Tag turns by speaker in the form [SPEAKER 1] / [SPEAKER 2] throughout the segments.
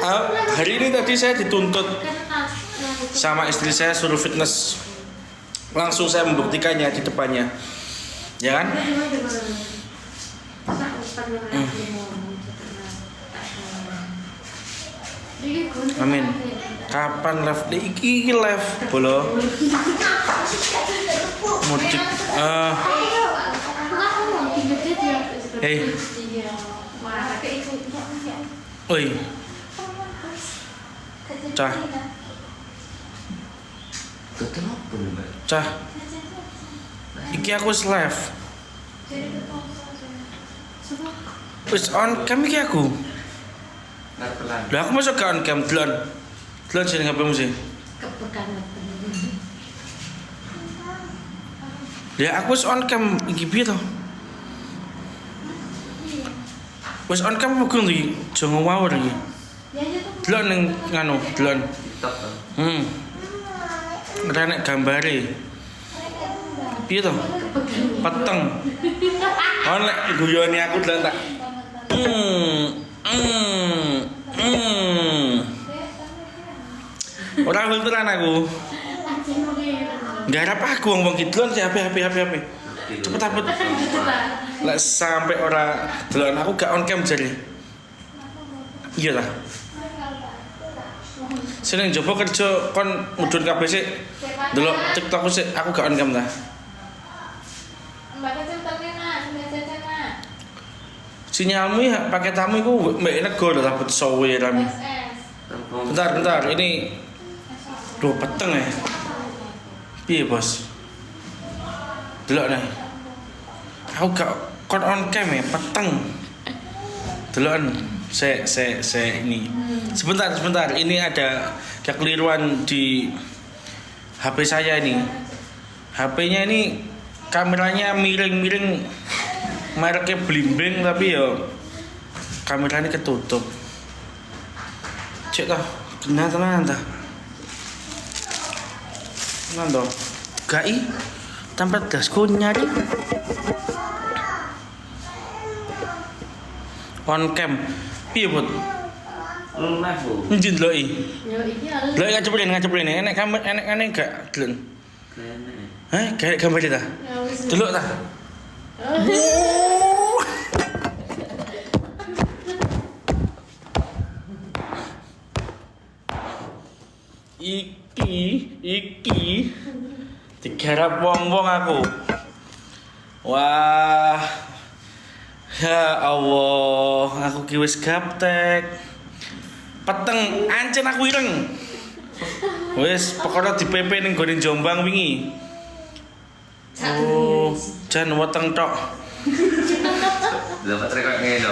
[SPEAKER 1] Hari ini tadi saya dituntut sama istri saya suruh fitness. Langsung saya membuktikannya di depannya. Ya kan? Amin. Kapan live? Iki live bolo. Mudik. Hei. Oi. Cah. Cah. Iki aku live. Wis on cam iki aku. Lah aku masuk ke on cam duluan. Duluan sini HP-mu sih. Ya aku wis on cam iki piye to? Wis on cam aku iki jangan ngawur iki. Duluan ning nganu, duluan. Nek gambare. Piye to? Peteng. Oh nek guyone aku duluan tak. Orang filteran aku. Garap aku wong kidulon sih HP. Cepet apet. Lek sampai ora delon aku gak on cam jare. Iya lah. Sing njaba kerja kon mudhun kabeh sik. Delok TikTokku sik aku gak on cam ta. Sinyalmu ya paketamu iku mbek nego lho dapat sowe rame. Bentar, ini duh peteng ya. Piye, Bos? Delok nih. Aku gak kon on cam ya, peteng. Delokan saya ini. Sebentar. Ini ada kekeliruan di HP saya ini. HP-nya ini kameranya miring-miring. Mereknya blimbing tapi ya kameranya ketutup. Cek toh, kena tenan ta. Tenan toh. Gai tempat gasku nyari. On cam. Piye, Bud?
[SPEAKER 2] Live.
[SPEAKER 1] Njin loki.
[SPEAKER 3] Ya iki harus.
[SPEAKER 1] Lek ngaceplen. Enek kamera enek gak delon.
[SPEAKER 2] Kene.
[SPEAKER 1] Kayak gambar ta. Delok ta. Iki digarap wong-wong aku. Wah. Ya Allah, aku ki wis gaptek. Peteng ancen aku ireng. Wis pokoknya di PP ning gone Jombang wingi. Oh, jan weteng tok.
[SPEAKER 2] Dapat rekod ngene.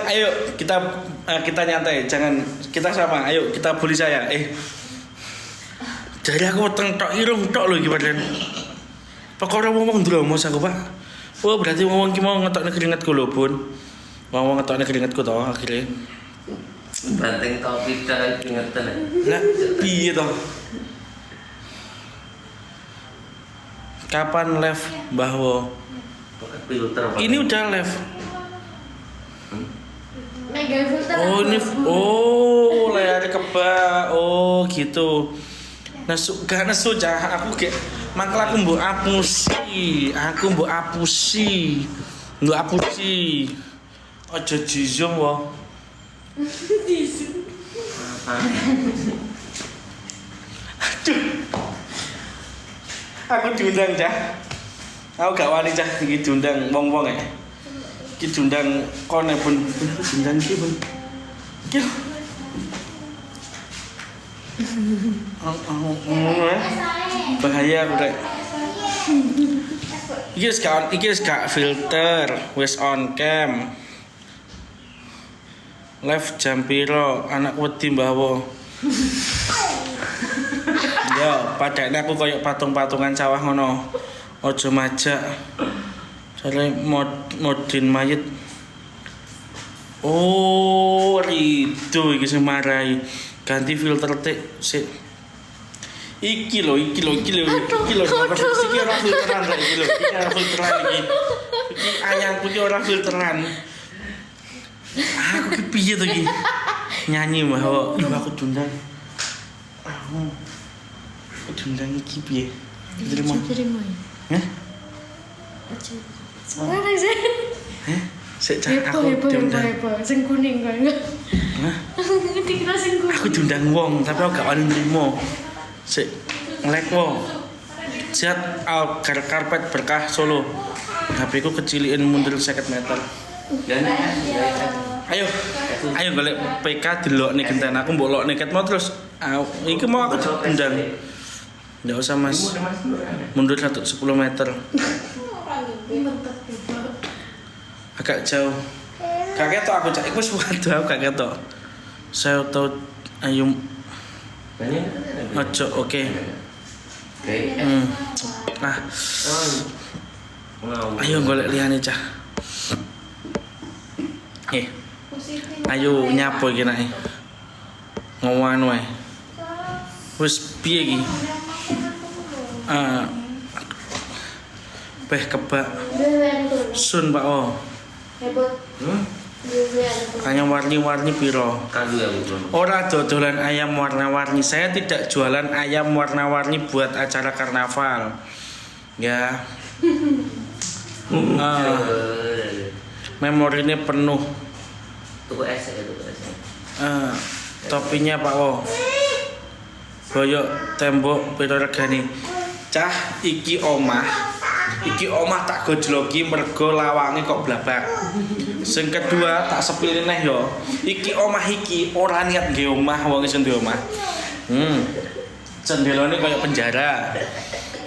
[SPEAKER 1] Ayo kita nyantai, jangan kita sama. Ayo kita bully saya. Jadi aku weteng tok irung tok lho iki padahal. Pokoknya ngomong drama aku, Pak. Oh, berarti ngomong ki mau ngetokne keringetku lho, Bun. Mau ngetokne keringetku to akhirnya.
[SPEAKER 2] Banteng topi dak ingeten.
[SPEAKER 1] Lah, piye to? Kapan live bahwa
[SPEAKER 2] Filter.
[SPEAKER 1] ini udah live.
[SPEAKER 3] Mega filter.
[SPEAKER 1] Oh ini layar kebak. Oh gitu. Nesu cah aku kayak mangkel aku mbok apusi. Aja jizum wae. Aduh. Aku diundang cah. Aku gak wani cah iki diundang wong-wong ya. Iki diundang kone pun diundang iki pun. Iki. Bahaya aku rek. Iki wis gak filter, wis on cam. Live jam piro anak wedi mbahwo. Ya, padane aku koyo patung-patungan sawah ngono. Aja majak. Jare modin mayit. Oh, rido iki sing marai. Ganti filter tik sik. Iki lho. Iki ora filteran rek iki lho. Iki ora filteran iki. Iki ayangku iki ora filteran. Aku ki piye to iki? nyanyi bahwa aku diundang. Aku diundang iki piye? Diterima.
[SPEAKER 3] Terima.
[SPEAKER 1] Hah?
[SPEAKER 3] Sekarang sih.
[SPEAKER 1] Hah? Sik cah
[SPEAKER 3] Hepo,
[SPEAKER 1] aku
[SPEAKER 3] hepo,
[SPEAKER 1] diundang.
[SPEAKER 3] hepo. Sing kuning kan.
[SPEAKER 1] Hah?
[SPEAKER 3] Dikira sing kuning.
[SPEAKER 1] Aku diundang wong, tapi aku gak wani nrimo. Sik ngelek wong. Siap karpet berkah Solo. HP ku keciliin mundur 50 meter. Ayo, ayo golek PK delok nih genten aku mbok lok neket mau terus. Iki mau aku diundang. Nggak usah mas, mundur 10 meter. Agak jauh. Gak ketok aku cak, iku wis waduh aku gak ketok. Saya tahu ayo ojo oke. Nah, ayo golek liyane cah. Ayo nyapo iki nek. Ngowan wae. Wis piye iki? Kebak sun Pak O. Ayam warni-warni piro? Ora dodolan ayam warna-warni. Saya tidak jualan ayam warna-warni buat acara karnaval. Ya. Memorinya penuh.
[SPEAKER 2] Tuku es ya, tuku es.
[SPEAKER 1] Topinya Pak O. Boyok tembok piro regane? Cah iki omah. Iki omah tak gojloki mergo lawange kok blabak. Sing kedua tak sepilih neh yo. Iki omah iki ora niat nggih omah wong sing duwe omah. Cendelone koyo penjara.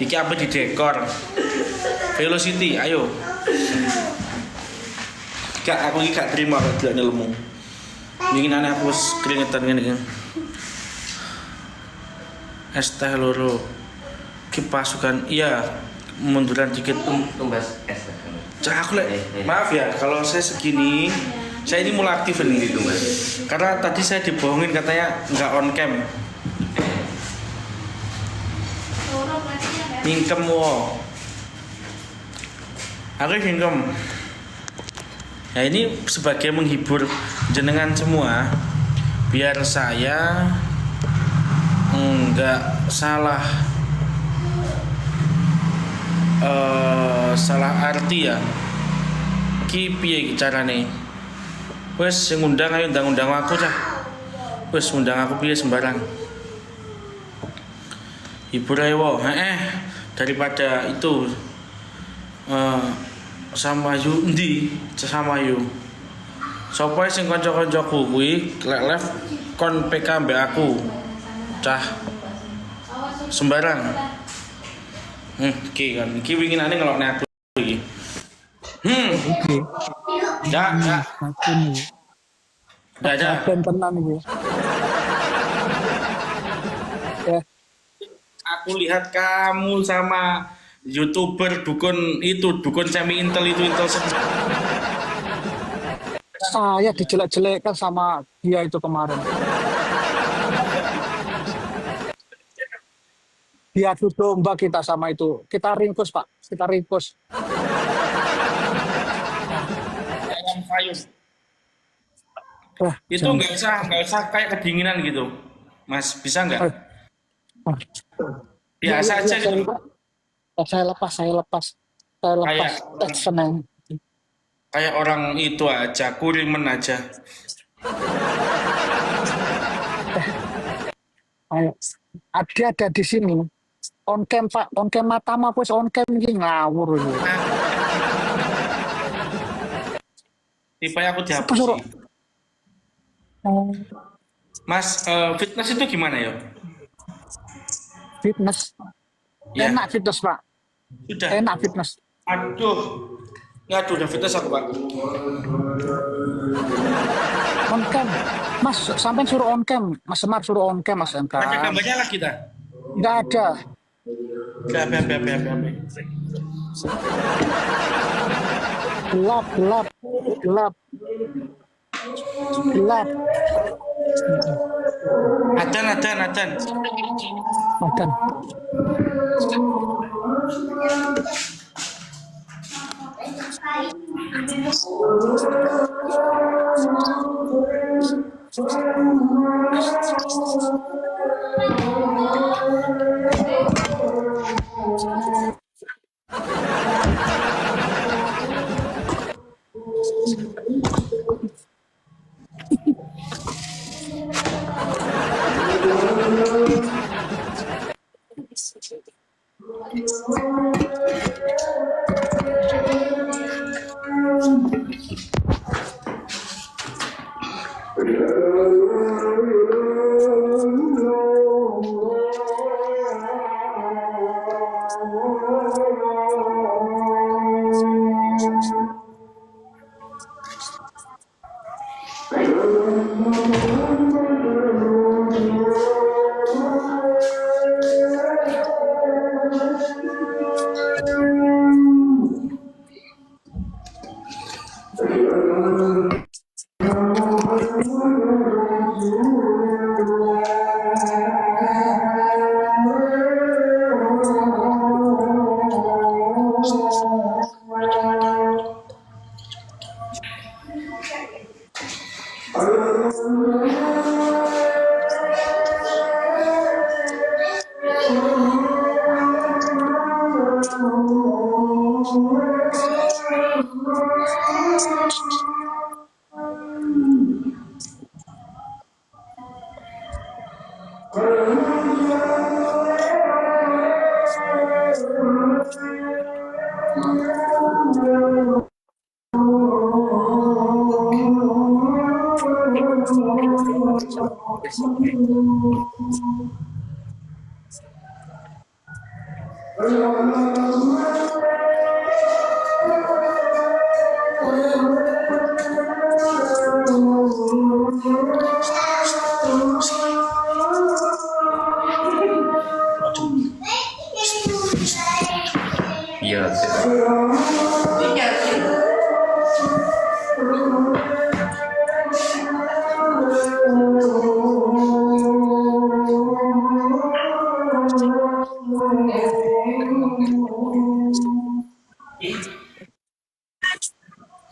[SPEAKER 1] Iki apa di dekor. Velocity, ayo. Gak aku iki gak terima kok delok lemu. Winginane aku wis keringetan ngene iki. Es teh loro. Ki pasukan iya munduran dikit
[SPEAKER 2] Tumbas es.
[SPEAKER 1] Cah aku maaf ya kalau saya segini saya ini mulai aktif nih karena tadi saya dibohongin katanya nggak on cam mingkem wo aku mingkem ya ini sebagai menghibur jenengan semua biar saya nggak salah arti ya ki piye carane wes sing ngundang ayo undang aku cah wes undang aku piye sembarang hibur ae wo daripada itu sama yu endi sama yu sapa sing kanca-kancaku kuwi live kon PK mbek aku cah sembarang iki kan iki winginane ngelokne aku iki. Ya.
[SPEAKER 4] Akun tenan iki. Ya.
[SPEAKER 1] Aku lihat kamu sama YouTuber dukun semi intel itu
[SPEAKER 4] Saya dijelek-jelekkan sama dia itu kemarin. Diadu domba kita sama itu. Kita ringkus, Pak. Kita ringkus.
[SPEAKER 1] ayam sayur.
[SPEAKER 4] Wah,
[SPEAKER 1] Itu nggak usah kayak kedinginan gitu. Mas, bisa nggak? Biasa aja gitu.
[SPEAKER 4] Saya lepas. Senang.
[SPEAKER 1] Kayak orang itu aja, kurimen aja.
[SPEAKER 4] Ayo. Ada di sini. On cam, Pak. On cam matamu wis on cam iki ngawur iki.
[SPEAKER 1] Tipe aku dihapus. Mas, fitness itu gimana ya?
[SPEAKER 4] Fitness.
[SPEAKER 1] Ya.
[SPEAKER 4] Enak fitness, Pak.
[SPEAKER 1] Sudah.
[SPEAKER 4] Enak fitness.
[SPEAKER 1] Aduh, udah fitness aku Pak.
[SPEAKER 4] On cam. Mas, sampai suruh on cam. Mas Semar suruh on cam, Mas MK.
[SPEAKER 1] Ada gambarnya lagi dah.
[SPEAKER 4] Nggak ada.
[SPEAKER 1] Gelap.
[SPEAKER 4] Gelap.
[SPEAKER 1] Adan.
[SPEAKER 4] Makan.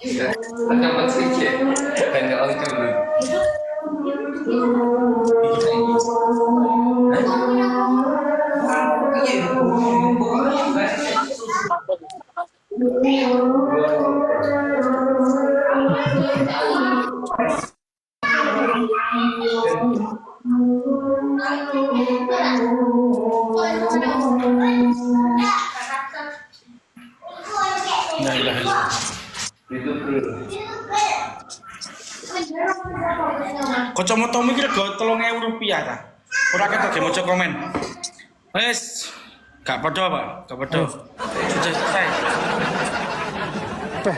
[SPEAKER 2] Iya, Rekaman sedikit. Tanya orang dulu.
[SPEAKER 1] La ilaha illallah.
[SPEAKER 2] Itu dulu.
[SPEAKER 1] Kacamata mikir rego 3.000 rupiah ta. Ora ketok ge maca komen. Wes, gak padha, Pak. Gak padha. Sudah selesai.
[SPEAKER 4] Teh,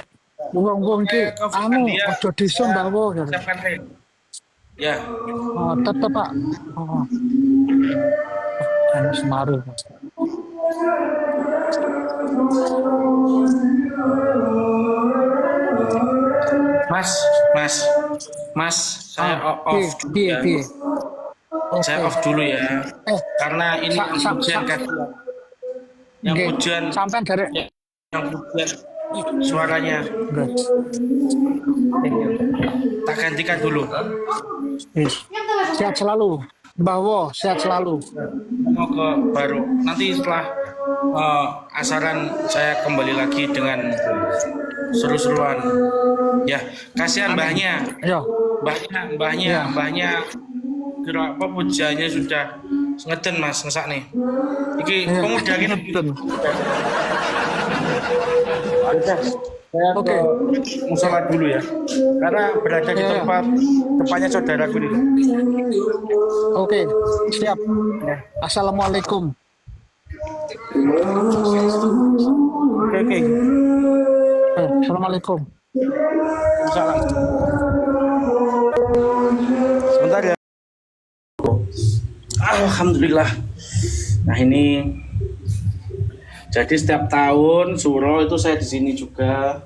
[SPEAKER 4] wong-wong ki anu aja dison bawa gitu.
[SPEAKER 1] Siapkan saya. Ya.
[SPEAKER 4] Oh, tetep Pak. Oh. Anu Semaru.
[SPEAKER 1] Mas, saya off dulu ya. Saya off dulu ya. Karena ini yang pujian kan. Yang pujian
[SPEAKER 4] sampai dari
[SPEAKER 1] yang pujian suaranya. Tak gantikan dulu.
[SPEAKER 4] Sehat selalu. Bawo, sehat selalu.
[SPEAKER 1] Mau ke baru. Nanti setelah asaran saya kembali lagi dengan seru-seruan. Ya, kasihan mbahnya.
[SPEAKER 4] Ya.
[SPEAKER 1] Mbahnya kira apa pujiannya sudah ngeden Mas, ngesak nih. Iki pemuda gitu. Saya
[SPEAKER 4] Oke.
[SPEAKER 1] musola dulu ya. Karena berada di tempat depannya saudaraku ini.
[SPEAKER 4] Oke, siap.
[SPEAKER 1] Ya.
[SPEAKER 4] Assalamualaikum.
[SPEAKER 1] Oke.
[SPEAKER 4] Assalamualaikum.
[SPEAKER 1] Salam. Sebentar ya. Alhamdulillah. Nah ini jadi setiap tahun Suro itu saya di sini juga.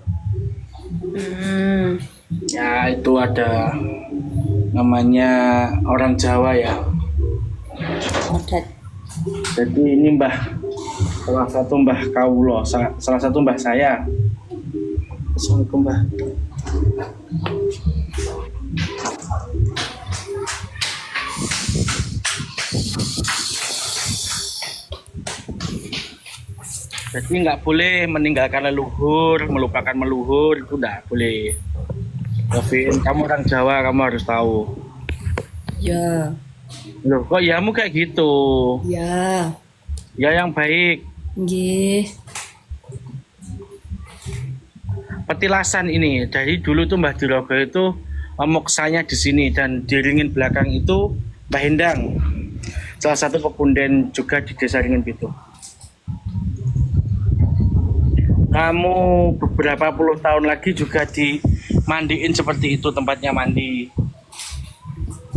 [SPEAKER 1] Ya itu ada namanya orang Jawa ya. Jadi ini salah satu Mbah Kaulo, salah satu Mbah saya. Assalamualaikum Mbah. Jadi nggak boleh meninggalkan leluhur, melupakan meluhur, itu nggak boleh. Ya, Vin, kamu orang Jawa, kamu harus tahu.
[SPEAKER 3] Ya.
[SPEAKER 1] Loh, kok yamu kayak gitu?
[SPEAKER 3] Ya.
[SPEAKER 1] Ya yang baik.
[SPEAKER 3] Nggih.
[SPEAKER 1] Petilasan ini dari dulu tuh Mbah Dirogo itu moksanya di sini dan di ringin belakang itu Mbah Hendang, salah satu pepunden juga di Desa Ringin Pitu. Kamu beberapa puluh tahun lagi juga dimandiin seperti itu tempatnya mandi.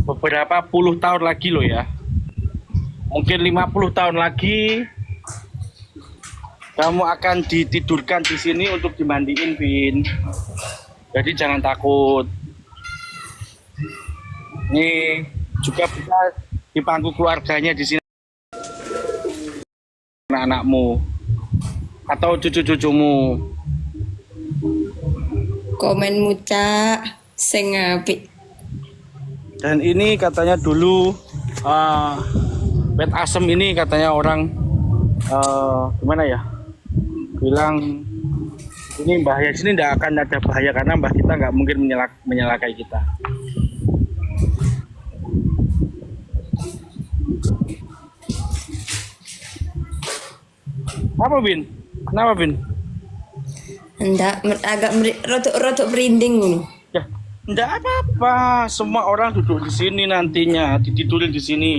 [SPEAKER 1] Beberapa puluh tahun lagi loh ya. Mungkin 50 tahun lagi kamu akan ditidurkan di sini untuk dimandiin, Vin. Jadi jangan takut. Nih juga bisa dipangku keluarganya di sini, anak-anakmu atau cucu-cucumu.
[SPEAKER 3] Komenmu Cak sing apik.
[SPEAKER 1] Dan ini katanya dulu wet asem ini katanya orang gimana ya? Bilang ini bahaya, sini tidak akan ada bahaya karena mbah kita nggak mungkin menyalakai kita. Apa Bin? Kenapa Bin?
[SPEAKER 3] Enggak, agak rotok merinding ngono.
[SPEAKER 1] Ya, enggak apa-apa. Semua orang duduk di sini nantinya, ditidurin di sini.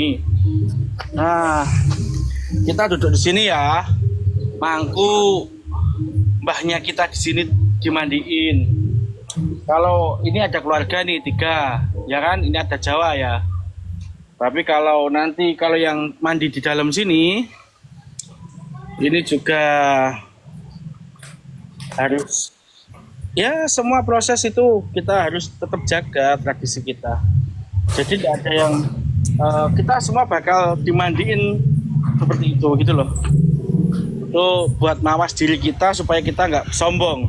[SPEAKER 1] Nah, kita duduk di sini ya. Mangku mbahnya kita di sini dimandiin. Kalau ini ada keluarga nih 3, ya kan? Ini ada Jawa ya. Tapi kalau nanti kalau yang mandi di dalam sini, ini juga harus, ya semua proses itu kita harus tetap jaga tradisi kita. Jadi tidak ada yang kita semua bakal dimandiin seperti itu gitu loh. Itu buat mawas diri kita supaya kita nggak sombong.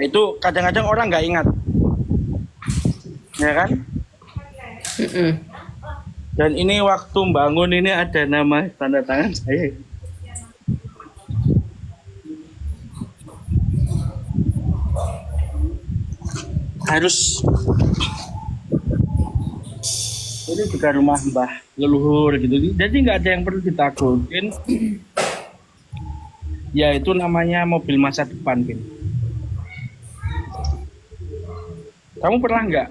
[SPEAKER 1] Itu kadang-kadang orang nggak ingat, ya kan? Dan ini waktu bangun ini ada nama tanda tangan saya. Harus ini juga rumah mbah leluhur gitu, jadi nggak ada yang perlu ditakutin. Ya itu namanya mobil masa depan, Bin. Kamu pernah nggak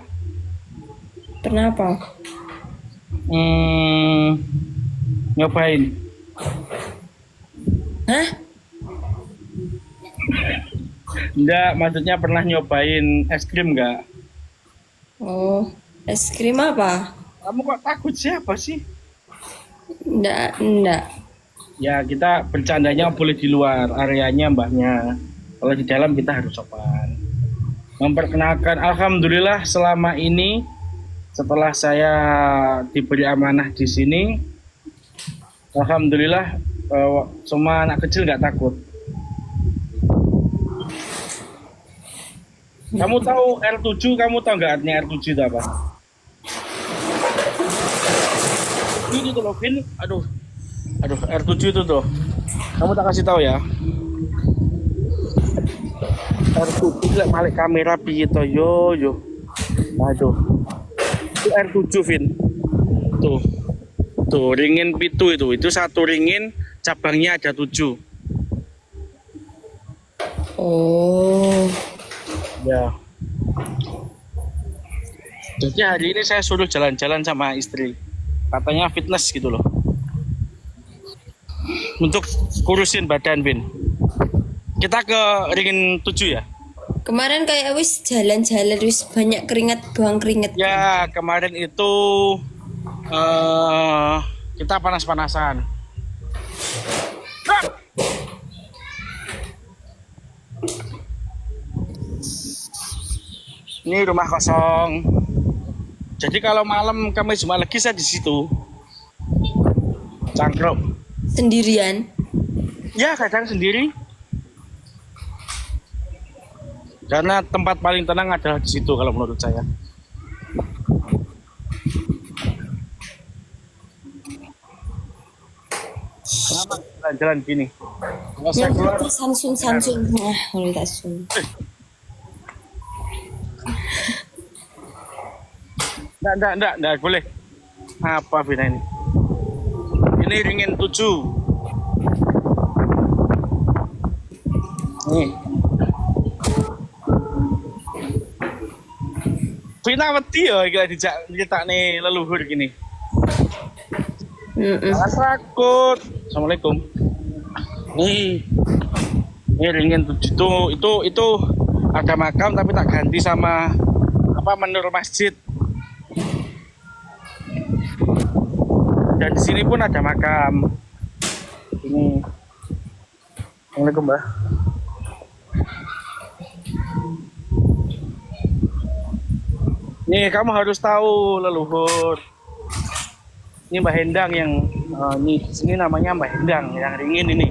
[SPEAKER 3] Pernah apa?
[SPEAKER 1] nyobain?
[SPEAKER 3] Hah?
[SPEAKER 1] Enggak, maksudnya pernah nyobain es krim nggak?
[SPEAKER 3] Oh, es krim apa?
[SPEAKER 1] Kamu kok takut, siapa sih?
[SPEAKER 3] Enggak.
[SPEAKER 1] Ya kita bercandanya boleh di luar areanya mbahnya. Kalau di dalam kita harus sopan. Memperkenalkan, alhamdulillah selama ini setelah saya diberi amanah di sini, alhamdulillah semua anak kecil nggak takut. Kamu tahu R7? Kamu tahu nggak artinya R7 itu apa? Itu tuh loh, Vin. Aduh, R7 itu tuh. Kamu tak kasih tahu ya. R7 lek balik kamera piye to yo. Aduh. Itu R7, Vin. Tuh. Tuh, ringin pitu itu. Itu satu ringin, cabangnya ada 7.
[SPEAKER 3] Oh.
[SPEAKER 1] Ya. Jadi hari ini saya suruh jalan-jalan sama istri. Katanya fitness gitu loh. Untuk kurusin badan, Bin. Kita ke ringin 7 ya.
[SPEAKER 3] Kemarin kayak wis jalan-jalan wis banyak buang keringat.
[SPEAKER 1] Ya, kemarin itu kita panas-panasan. Ini rumah kosong. Jadi kalau malam kami cuma lagi saya di situ. Cangkruk.
[SPEAKER 3] Sendirian.
[SPEAKER 1] Ya, kadang sendiri. Karena tempat paling tenang adalah di situ kalau menurut saya. jalan-jalan gini. Kalau saya
[SPEAKER 3] Yang
[SPEAKER 1] keluar,
[SPEAKER 3] itu Samsung. Nah, kalau tak sun.
[SPEAKER 1] enggak boleh. Apa Vina ini? Ini ringin 7. Nih. Vina wedi ya iki dijak nyetakne leluhur gini. Jangan takut. Assalamualaikum. Nih. Ini ringin 7 itu ada makam tapi tak ganti sama apa menur masjid. Dan di sini pun ada makam. Ini. Assalamualaikum, Mbak. Nih, kamu harus tahu leluhur. Ini Mbah Hendang yang ini di sini namanya Mbah Hendang yang ringin ini.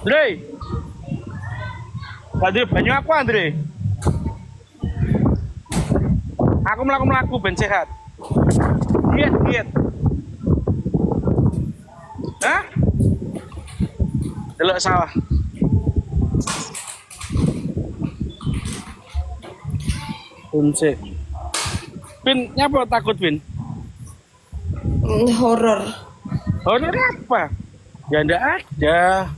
[SPEAKER 1] Andre. Tadi banyak aku Andre. Aku melaku ben sehat. Diet. Hah? Delok sawah. Punce. Pin, nyapa takut Pin?
[SPEAKER 3] Horor.
[SPEAKER 1] Horor apa? Ya ndak ada.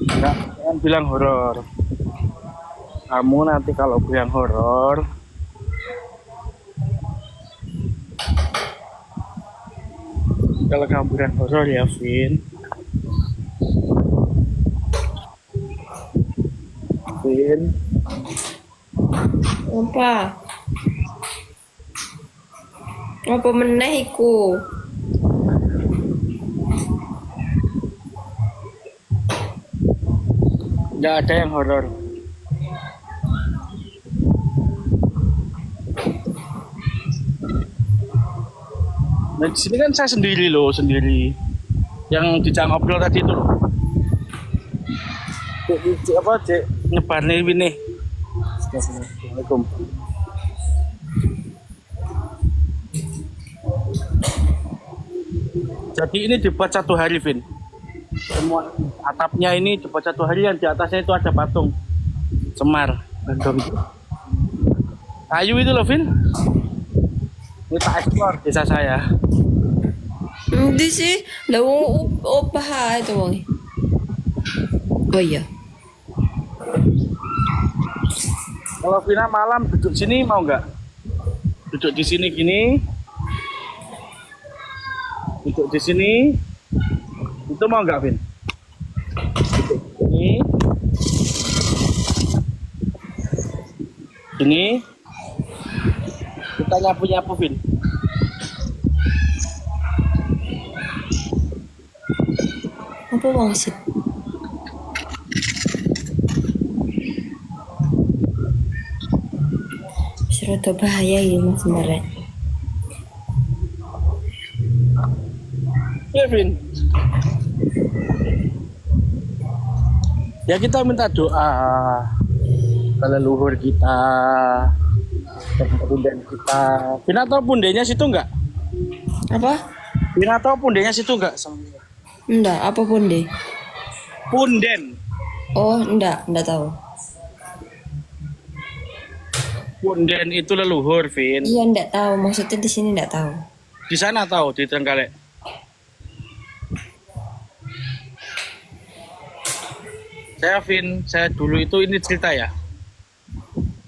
[SPEAKER 1] Enggak, jangan bilang horor. Kamu nanti kalau bilang horor, kalau kamu bilang horor ya Vin.
[SPEAKER 3] Apa? Apa meneh iku?
[SPEAKER 1] Nggak ada yang horor. Nah, di sini kan saya sendiri loh, sendiri. Yang dijak ngobrol tadi itu loh. Cek nyebar nih ini. Assalamualaikum. Jadi ini dibuat 1 hari, Vin. Semua atapnya ini dibuat 1 hari, yang di atasnya itu ada patung Semar. Kayu itu loh, Vin. Ini tak ekspor desa saya.
[SPEAKER 3] Hindi sih. Lawang upaha ito mo. Oh iya.
[SPEAKER 1] Kalau Vina malam duduk sini mau nggak? Duduk di sini gini. Duduk di sini. Itu mau nggak, Vin? Duduk sini. Ini. Kita nyapu-nyapu, Vin.
[SPEAKER 3] Apa maksud? Serata bahaya ya mas sebenarnya.
[SPEAKER 1] Ya, Vin. Ya kita minta doa ke leluhur kita, ke punden kita. Vina tahu pundenya situ nggak?
[SPEAKER 3] Apa?
[SPEAKER 1] Vina tahu pundenya situ nggak?
[SPEAKER 3] Enggak, apapun deh.
[SPEAKER 1] Punden.
[SPEAKER 3] Oh, enggak tahu.
[SPEAKER 1] Punden itu leluhur, Vin.
[SPEAKER 3] Iya, enggak tahu. Maksudnya di sini enggak tahu.
[SPEAKER 1] Di sana tahu, di Trenggalek. Saya Vin, saya dulu itu ini cerita ya.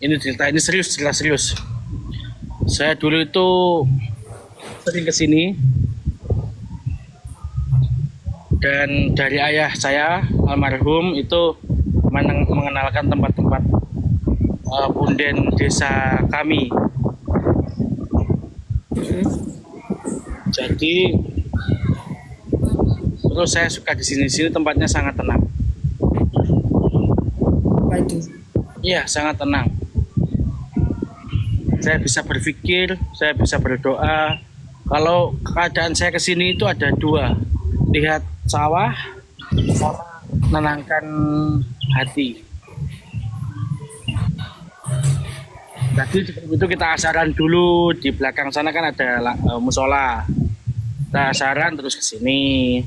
[SPEAKER 1] Ini cerita, ini serius, cerita serius. Saya dulu itu sering ke sini. Dan dari ayah saya almarhum itu mengenalkan tempat-tempat punden desa kami. Jadi terus saya suka di sini. Sini tempatnya sangat tenang.
[SPEAKER 3] Apa itu?
[SPEAKER 1] Iya, sangat tenang. Saya bisa berpikir, saya bisa berdoa. Kalau keadaan saya ke sini itu ada 2. Lihat sawah, menenangkan hati. Tadi itu kita asaran dulu, di belakang sana kan ada musola. Kita asaran terus ke sini.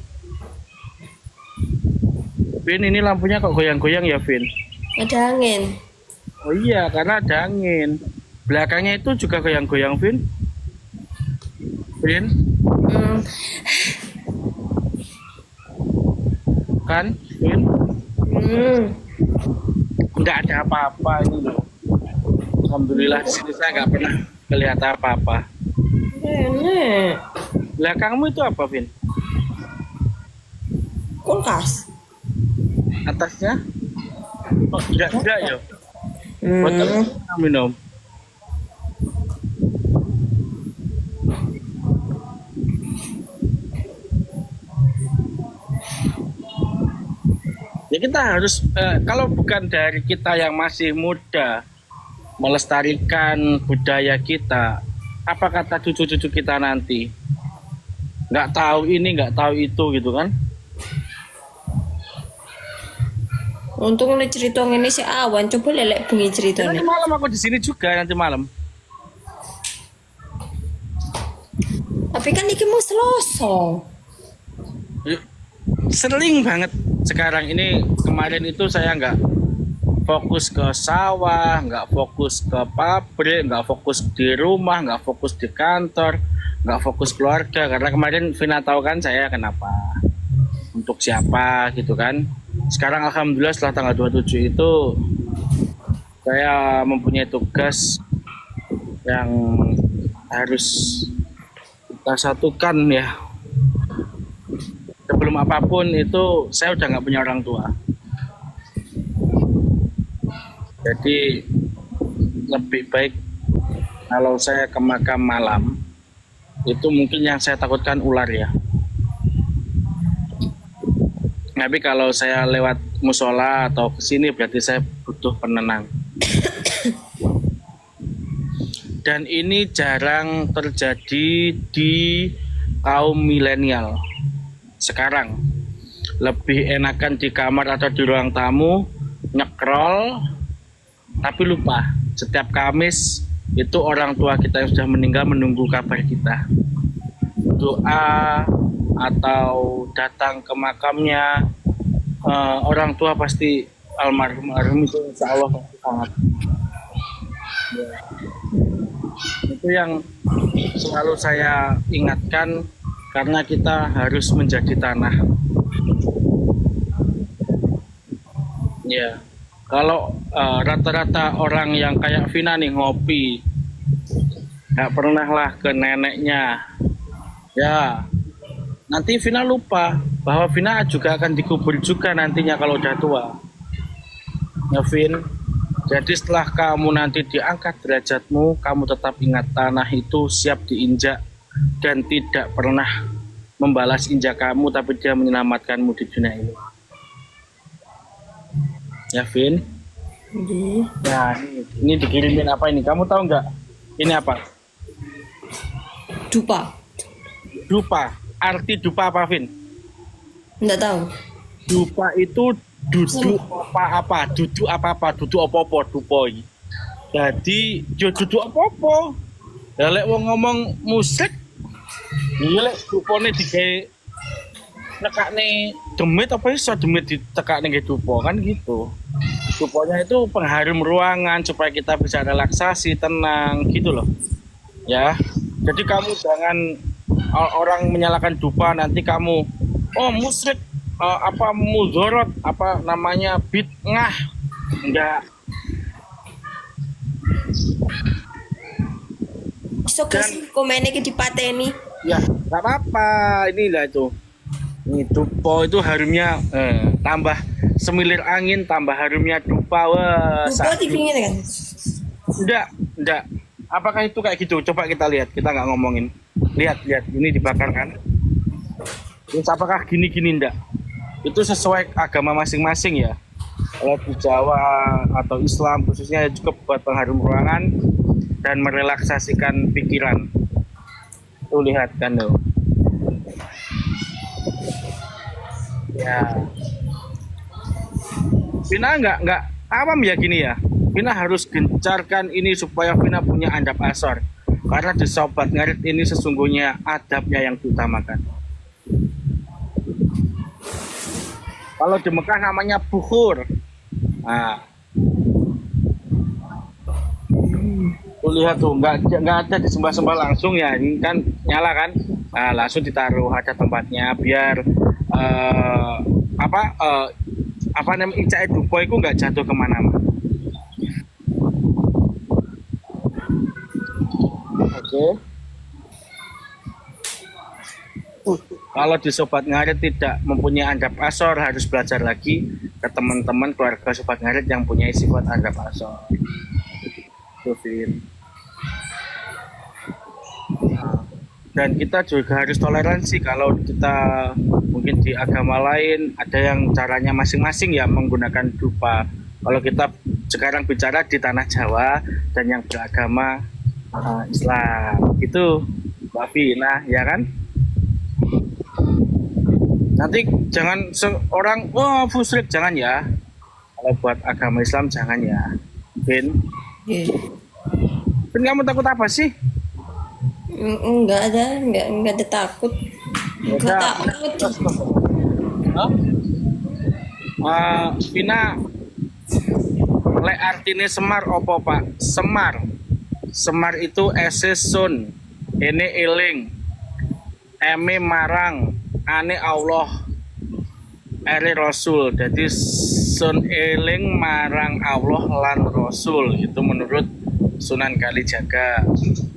[SPEAKER 1] Vin, ini lampunya kok goyang-goyang ya, Vin?
[SPEAKER 3] Ada angin.
[SPEAKER 1] Oh iya, karena ada angin. Belakangnya itu juga goyang-goyang, Vin. Vin,
[SPEAKER 3] Hmm.
[SPEAKER 1] kan? Vin,
[SPEAKER 3] Hmm.
[SPEAKER 1] nggak ada apa-apa ini loh. Alhamdulillah di sini saya nggak pernah kelihatan apa-apa.
[SPEAKER 3] Enak.
[SPEAKER 1] Belakangmu itu apa, Vin?
[SPEAKER 3] Kulkas.
[SPEAKER 1] Atasnya? Oh, tidak ya. Botol minum. Ya kita harus kalau bukan dari kita yang masih muda melestarikan budaya kita, apa kata cucu-cucu kita nanti? Nggak tahu ini, nggak tahu itu gitu kan?
[SPEAKER 3] Untung nih cerita ini si awan, coba lelek bengi
[SPEAKER 1] Nanti
[SPEAKER 3] ceritanya.
[SPEAKER 1] malam aku di sini juga nanti malam.
[SPEAKER 3] Tapi kan iki mau Selasa.
[SPEAKER 1] Sering banget sekarang ini. Kemarin itu saya nggak fokus ke sawah, nggak fokus ke pabrik, nggak fokus di rumah, nggak fokus di kantor, nggak fokus keluarga. Karena kemarin Vina tahu kan saya kenapa, untuk siapa gitu kan. Sekarang alhamdulillah setelah tanggal 27 itu saya mempunyai tugas yang harus kita satukan ya. Sebelum apapun itu saya udah nggak punya orang tua. Jadi lebih baik kalau saya ke makam malam itu mungkin yang saya takutkan ular ya. Tapi kalau saya lewat musola atau ke sini berarti saya butuh penenang. Dan ini jarang terjadi di kaum milenial. Sekarang lebih enakan di kamar atau di ruang tamu nyekrol, tapi lupa setiap Kamis itu orang tua kita yang sudah meninggal menunggu kabar kita, doa atau datang ke makamnya. Orang tua pasti almarhum itu insya Allah sangat ya. Itu yang selalu saya ingatkan, karena kita harus menjadi tanah. Ya, kalau rata-rata orang yang kayak Vina nih ngopi, nggak pernah lah ke neneknya, ya nanti Vina lupa bahwa Vina juga akan dikubur juga nantinya kalau udah tua. Ya Vin, jadi setelah kamu nanti diangkat derajatmu, kamu tetap ingat tanah itu siap diinjak dan tidak pernah membalas injak kamu, tapi dia menyelamatkanmu di dunia ini. Ya Vin. Nah ini dikirimin apa ini? Kamu tahu nggak? Ini apa?
[SPEAKER 3] Dupa.
[SPEAKER 1] Dupa. Arti dupa apa, Vin?
[SPEAKER 3] Enggak tahu.
[SPEAKER 1] Dupa itu duduk apa-apa, duduk apa-apa, duduk apa-apa, dupoi. Jadi yo duduk apa-apa. Ya lek wong ngomong musik, ya lek dupone digawe nekakne demit apa iso demit ditekakne nggih dupa kan gitu. Dupanya itu pengharum ruangan supaya kita bisa relaksasi, tenang gitu loh. Ya. Jadi kamu jangan orang menyalakan dupa nanti kamu musyrik apa mudorot apa namanya bid'ah. Enggak.
[SPEAKER 3] So kasih komennya ke dipateni.
[SPEAKER 1] Ya, enggak apa-apa. Inilah itu. Ini dupa itu harumnya tambah semilir angin, tambah harumnya dupa. Wah,
[SPEAKER 3] Dupa dipingin kan?
[SPEAKER 1] enggak. Apakah itu kayak gitu? Coba kita lihat, kita nggak ngomongin. Lihat, ini dibakar kan? Terus apakah gini-gini enggak? Itu sesuai agama masing-masing ya. Kalau di Jawa atau Islam khususnya cukup buat pengharum ruangan dan merelaksasikan pikiran. Tuh lihat kan tuh. Ya. Vina nggak awam ya gini ya? Vina harus gencarkan ini supaya Vina punya adab asor. Karena di Sobat Ngarit ini sesungguhnya adabnya yang diutamakan. Kalau di Mekah namanya bukhur. Nah, tuh lihat tuh, nggak ada disembah-sembah langsung ya, ini kan nyala kan, nah, langsung ditaruh ada tempatnya biar apa namanya icai dupo itu nggak jatuh kemana-mana. Oke. Kalau di Sobat Ngarit tidak mempunyai adab asor, harus belajar lagi ke teman-teman keluarga Sobat Ngarit yang punya sifat adab asor. Vin. Dan kita juga harus toleransi kalau kita mungkin di agama lain ada yang caranya masing-masing ya menggunakan dupa. Kalau kita sekarang bicara di tanah Jawa dan yang beragama Islam itu Mbak Vina ya kan? Nanti jangan seorang musrik jangan ya. Kalau buat agama Islam jangan ya. Vin. Vin kamu takut apa sih?
[SPEAKER 3] Enggak ada takut. Enggak takut.
[SPEAKER 1] Vina lek artine Semar opo Pak? Semar itu sun, ini eling, eme marang, ane Allah, ere Rasul. Jadi sun eling marang Allah lan Rasul itu menurut Sunan Kalijaga.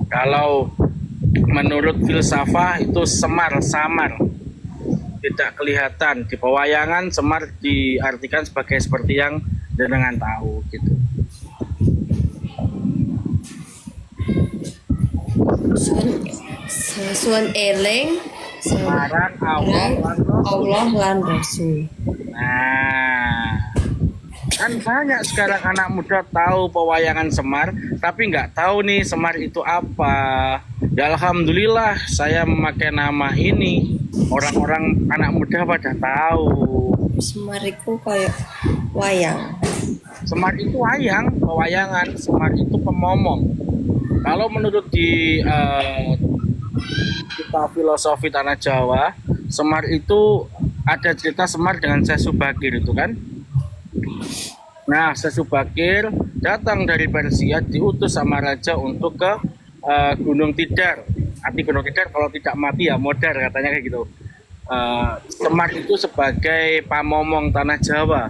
[SPEAKER 1] Kalau menurut filsafah itu samar, tidak kelihatan. Di pewayangan Semar diartikan sebagai seperti yang jenengan tahu gitu.
[SPEAKER 3] Suan eling
[SPEAKER 1] Marang
[SPEAKER 3] Allah lan Rasul.
[SPEAKER 1] Nah, kan banyak sekarang anak muda tahu pewayangan Semar, tapi nggak tahu nih Semar itu apa. Ya alhamdulillah saya memakai nama ini. Orang-orang anak muda pada tahu.
[SPEAKER 3] Semar itu kayak wayang.
[SPEAKER 1] Semar itu wayang, pewayangan. Semar itu pemomong. Kalau menurut di kita filosofi tanah Jawa, Semar itu ada cerita Semar dengan Syekh Subakir itu kan. Nah, Syekh Subakir datang dari Persia diutus sama raja untuk ke Gunung Tidar. Arti Gunung Tidar kalau tidak mati ya modar katanya kayak gitu. Semar itu sebagai pamomong tanah Jawa.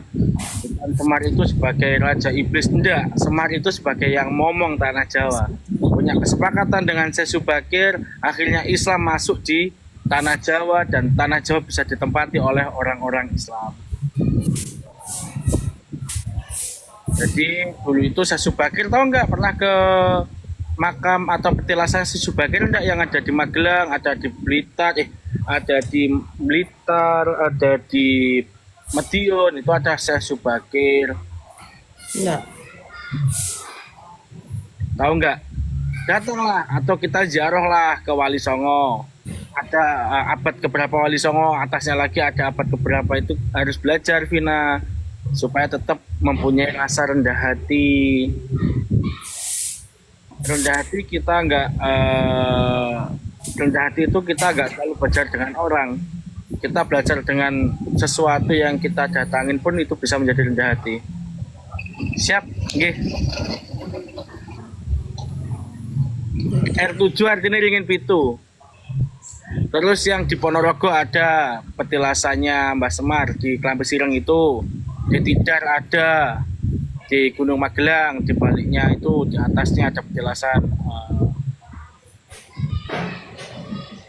[SPEAKER 1] Dan Semar itu sebagai raja iblis enggak. Semar itu sebagai yang momong tanah Jawa. Punya kesepakatan dengan Syekh Subakir, akhirnya Islam masuk di tanah Jawa dan tanah Jawa bisa ditempati oleh orang-orang Islam. Jadi dulu itu Syekh Subakir tahu nggak pernah ke makam atau petilasan Syekh Subakir enggak yang ada di Magelang, ada di Blitar, ada di Blitar, ada di Madiun, itu ada Syekh Subakir.
[SPEAKER 3] Enggak.
[SPEAKER 1] Tahu nggak? Datanglah atau kita ziarah lah ke Wali Songo. Ada abad keberapa Wali Songo, atasnya lagi ada abad keberapa, itu harus belajar Vina supaya tetap mempunyai rasa rendah hati. Rendah hati kita nggak rendah hati itu kita nggak selalu belajar dengan orang. Kita belajar dengan sesuatu yang kita datangin pun itu bisa menjadi rendah hati. Siap, nggih. R7 artinya ringin pitu. Terus yang di Ponorogo ada petilasannya Mbah Semar di Klambi Sireng itu. Di Tidar ada, di Gunung Magelang di baliknya itu di atasnya ada petilasan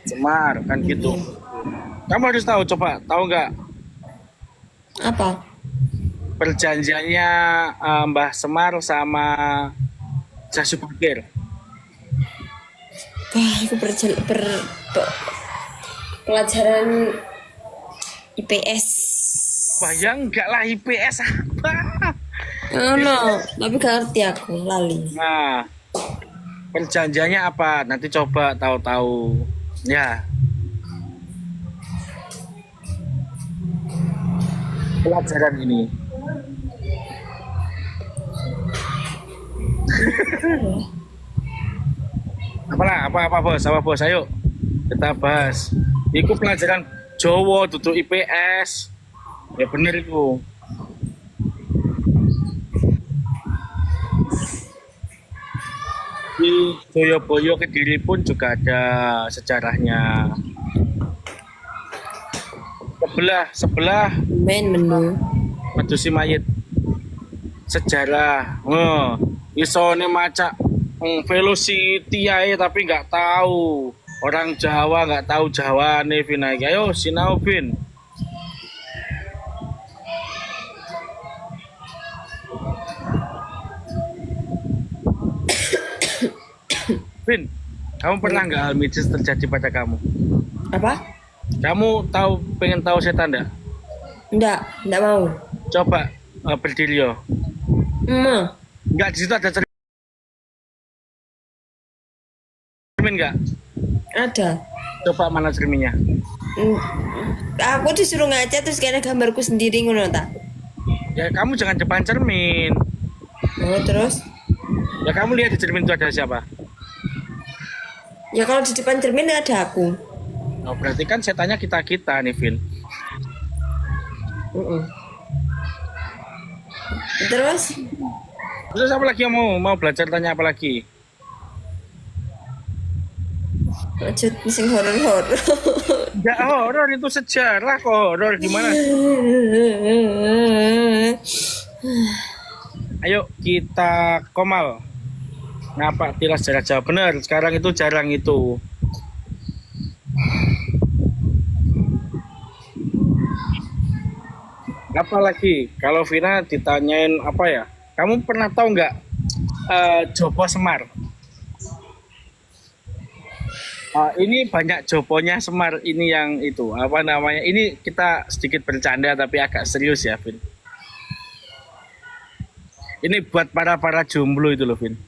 [SPEAKER 1] Semar kan gitu. Kamu harus tahu, coba tahu nggak
[SPEAKER 3] Apa?
[SPEAKER 1] perjanjiannya Mbah Semar sama Syekh Subakir?
[SPEAKER 3] Wah, itu pelajaran IPS.
[SPEAKER 1] Bayang nggak lah IPS apa?
[SPEAKER 3] No, tapi gak ngerti aku, lali.
[SPEAKER 1] Nah, perjanjiannya apa? Nanti coba tahu-tahu. Ya. Pelajaran ini. Apa bos? Apa bos? Ayo kita bahas. Iku pelajaran Jawa, tutup IPS. Ya bener itu. Di Boyo-Boyo Kediri pun juga ada sejarahnya. Sebelah
[SPEAKER 3] Main menu.
[SPEAKER 1] Medusi mayit sejarah. Isone maca velocity ae tapi nggak tahu. Orang Jawa nggak tahu Jawa nih Vin. Ayo sinau Vin. Vin, kamu pernah nggak hal mistis terjadi pada kamu?
[SPEAKER 3] Apa?
[SPEAKER 1] Kamu pengen tahu setan nggak?
[SPEAKER 3] Enggak mau.
[SPEAKER 1] Coba berdiri yo. Nggak, di situ ada cermin nggak?
[SPEAKER 3] Ada.
[SPEAKER 1] Coba mana cerminnya?
[SPEAKER 3] Hmm. Aku disuruh ngaca terus kayaknya gambarku sendiri ngono ta.
[SPEAKER 1] Ya kamu jangan depan cermin.
[SPEAKER 3] Oh, terus?
[SPEAKER 1] Ya kamu lihat di cermin itu ada siapa?
[SPEAKER 3] Ya kalau di depan cermin ada aku.
[SPEAKER 1] Oh, berarti kan setannya kita nih Vin.
[SPEAKER 3] Terus?
[SPEAKER 1] Terus apa lagi yang mau belajar tanya apa lagi?
[SPEAKER 3] Lanjut sing horor-horor.
[SPEAKER 1] Ya horor itu sejarah kok horor gimana? Ayo kita komal. Ngapa tilas jarak jauh bener? Sekarang itu jarang itu. Apa lagi? Kalau Vina ditanyain apa ya? Kamu pernah tahu nggak Jopo Semar? Ini banyak joponya Semar ini yang itu apa namanya? Ini kita sedikit bercanda tapi agak serius ya, Vin. Ini buat para jomblo itu loh, Vin.